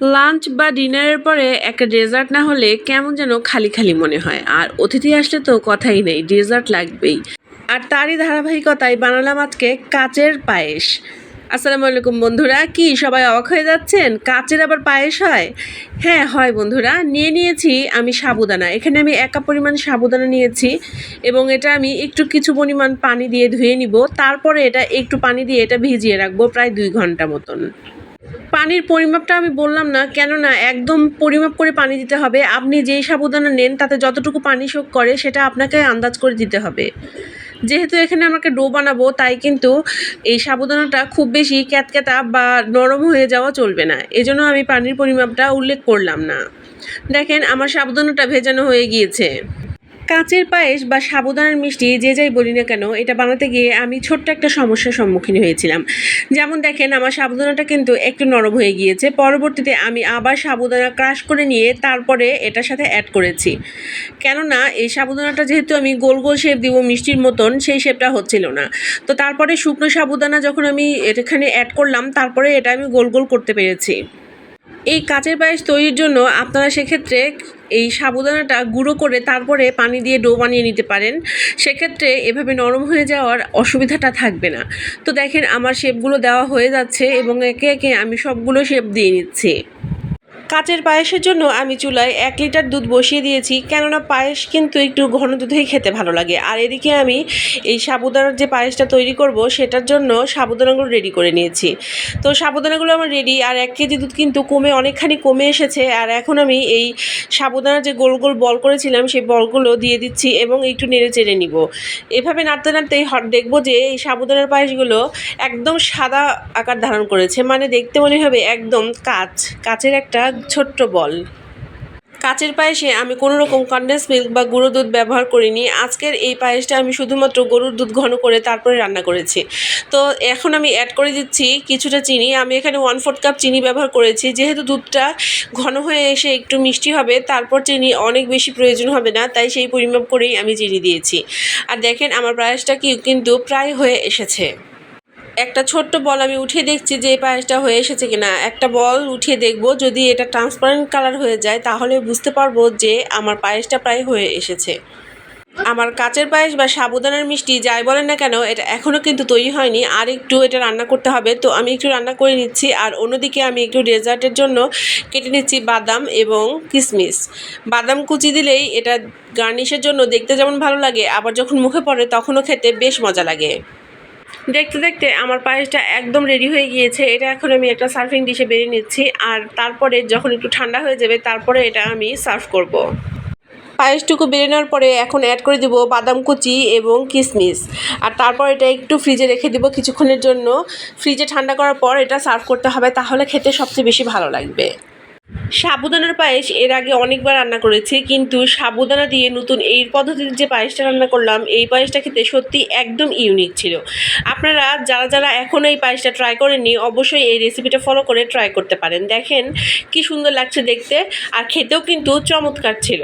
Lunch বা ডিনারের পরে একটা ডেজার্ট না হলে কেমন যেন খালি খালি মনে হয়। আর অতিথি আসলে তো কথাই নেই, ডেজার্ট লাগবেই। আর তারই ধারাবাহিকতায় বানালাম আজকে কাচের পায়েস। আসসালামু আলাইকুম বন্ধুরা, কি সবাই অবাক হয়ে যাচ্ছেন? কাচের আবার পায়েস হয়? হ্যাঁ হয় বন্ধুরা। নিয়েছি আমি সাবুদানা। এখানে আমি 1 কাপ পরিমাণ সাবুদানা নিয়েছি এবং এটা আমি একটু কিছু পরিমাণ পানি দিয়ে ধুয়ে নিব। তারপরে এটা একটু পানি দিয়ে এটা ভিজিয়ে রাখবো প্রায় 2 ঘন্টা মতন। পানির পরিমাপটা আমি বললাম না, কেননা একদম পরিমাপ করে পানি দিতে হবে। আপনি যেই সাবুদানা নেন তাতে যতটুকু পানি শোক করে সেটা আপনাকে আন্দাজ করে দিতে হবে। যেহেতু এখানে আমাকে ডো বানাবো, তাই কিন্তু এই সাবুদানাটা খুব বেশি ক্যাতক্যাতা বা নরম হয়ে যাওয়া চলবে না। এজন্য আমি পানির পরিমাপটা উল্লেখ করলাম না। দেখেন আমার সাবুদানাটা ভেজানো হয়ে গিয়েছে। কাচের পায়েস বা সাবুদানার মিষ্টি যে যাই বলি না কেন, এটা বানাতে গিয়ে আমি ছোট্ট একটা সমস্যার সম্মুখীন হয়েছিলাম। যেমন দেখেন আমার সাবুদানাটা কিন্তু একটু নরম হয়ে গিয়েছে। পরবর্তীতে আমি আবার সাবুদানা ক্রাশ করে নিয়ে তারপরে এটার সাথে অ্যাড করেছি। কেননা এই সাবুদানাটা যেহেতু আমি গোল গোল শেপ দিব মিষ্টির মতন, সেই শেপটা হচ্ছিল না। তো তারপরে শুকনো সাবুদানা যখন আমি এখানে অ্যাড করলাম, তারপরে এটা আমি গোল গোল করতে পেরেছি। এই কাচের পায়েস তৈরির জন্য আপনারা সেক্ষেত্রে এই সাবুদানাটা গুঁড়ো করে তারপরে পানি দিয়ে ডো বানিয়ে নিতে পারেন। সেক্ষেত্রে এভাবে নরম হয়ে যাওয়ার অসুবিধাটা থাকবে না। তো দেখেন আমার শেপগুলো দেওয়া হয়ে যাচ্ছে এবং একে একে আমি সবগুলো শেপ দিয়ে নিচ্ছি। কাচের পায়েসের জন্য আমি চুলায় 1 লিটার দুধ বসিয়ে দিয়েছি, কেননা পায়েস কিন্তু একটু ঘন দুধেই খেতে ভালো লাগে। আর এদিকে আমি এই সাবুদানার যে পায়েসটা তৈরি করব সেটার জন্য সাবুদানাগুলো রেডি করে নিয়েছি। তো সাবুদানাগুলো আমার রেডি। আর 1 কেজি দুধ কিন্তু অনেকখানি কমে এসেছে। আর এখন আমি এই সাবুদানার যে গোল গোল বল করেছিলাম সেই বলগুলো দিয়ে দিচ্ছি এবং একটু নেড়ে চেড়ে নিব। এভাবে নাড়তে নাড়তেই দেখব যে এই সাবুদানার পায়েসগুলো একদম সাদা আকার ধারণ করেছে, মানে দেখতে মনে হবে একদম কাচের একটা ছোট্ট বল। কাচের পায়েসে আমি কোনো রকম কনডেন্স মিল্ক বা গুঁড়ো দুধ ব্যবহার করিনি। আজকের এই পায়েসটা আমি শুধুমাত্র গরুর দুধ ঘন করে তারপরে রান্না করেছি। তো এখন আমি অ্যাড করে দিচ্ছি কিছুটা চিনি। আমি এখানে 1/4 কাপ চিনি ব্যবহার করেছি। যেহেতু দুধটা ঘন হয়ে এসে একটু মিষ্টি হবে, তারপর চিনি অনেক বেশি প্রয়োজন হবে না, তাই সেই পরিমাপ করেই আমি চিনি দিয়েছি। আর দেখেন আমার পায়েসটা কিন্তু প্রায় হয়ে এসেছে। একটা ছোট্ট বল আমি উঠিয়ে দেখছি যে এই পায়েসটা হয়ে এসেছে কিনা। একটা বল উঠিয়ে দেখব, যদি এটা ট্রান্সপারেন্ট কালার হয়ে যায় তাহলে বুঝতে পারবো যে আমার পায়েসটা প্রায় হয়ে এসেছে। আমার কাচের পায়েস বা সাবুদানার মিষ্টি যাই বলেন না কেন, এটা এখনও কিন্তু তৈরি হয়নি। আর একটু এটা রান্না করতে হবে, তো আমি একটু রান্না করে নিচ্ছি। আর অন্যদিকে আমি একটু ডেজার্টের জন্য কেটে নিচ্ছি বাদাম এবং কিশমিশ। বাদাম কুচি দিলেই এটা গার্নিশের জন্য দেখতে যেমন ভালো লাগে, আবার যখন মুখে পড়ে তখনও খেতে বেশ মজা লাগে। দেখতে দেখতে আমার পায়েসটা একদম রেডি হয়ে গিয়েছে। এটা এখন আমি একটা সার্ভিং ডিশে বেড়ে নিচ্ছি। আর তারপরে যখন একটু ঠান্ডা হয়ে যাবে তারপরে এটা আমি সার্ভ করব। পায়েসটুকু বেড়ে নেওয়ার পরে এখন অ্যাড করে দেবো বাদাম কুচি এবং কিশমিশ। আর তারপর এটা একটু ফ্রিজে রেখে দেবো কিছুক্ষণের জন্য। ফ্রিজে ঠান্ডা করার পর এটা সার্ভ করতে হবে, তাহলে খেতে সবচেয়ে বেশি ভালো লাগবে। সাবুদানার পায়েস এর আগে অনেকবার রান্না করেছি, কিন্তু সাবুদানা দিয়ে নতুন এই পদ্ধতির যে পায়েসটা রান্না করলাম, এই পায়েসটা খেতে সত্যি একদম ইউনিক ছিল। আপনারা যারা এখনও এই পায়েসটা ট্রাই করেননি, অবশ্যই এই রেসিপিটা ফলো করে ট্রাই করতে পারেন। দেখেন কি সুন্দর লাগছে দেখতে, আর খেতেও কিন্তু চমৎকার ছিল।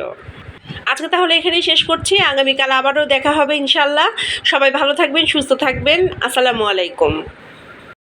আজকে তাহলে এখানেই শেষ করছি। আগামীকাল আবারও দেখা হবে ইনশাল্লাহ। সবাই ভালো থাকবেন, সুস্থ থাকবেন। আসসালামু আলাইকুম।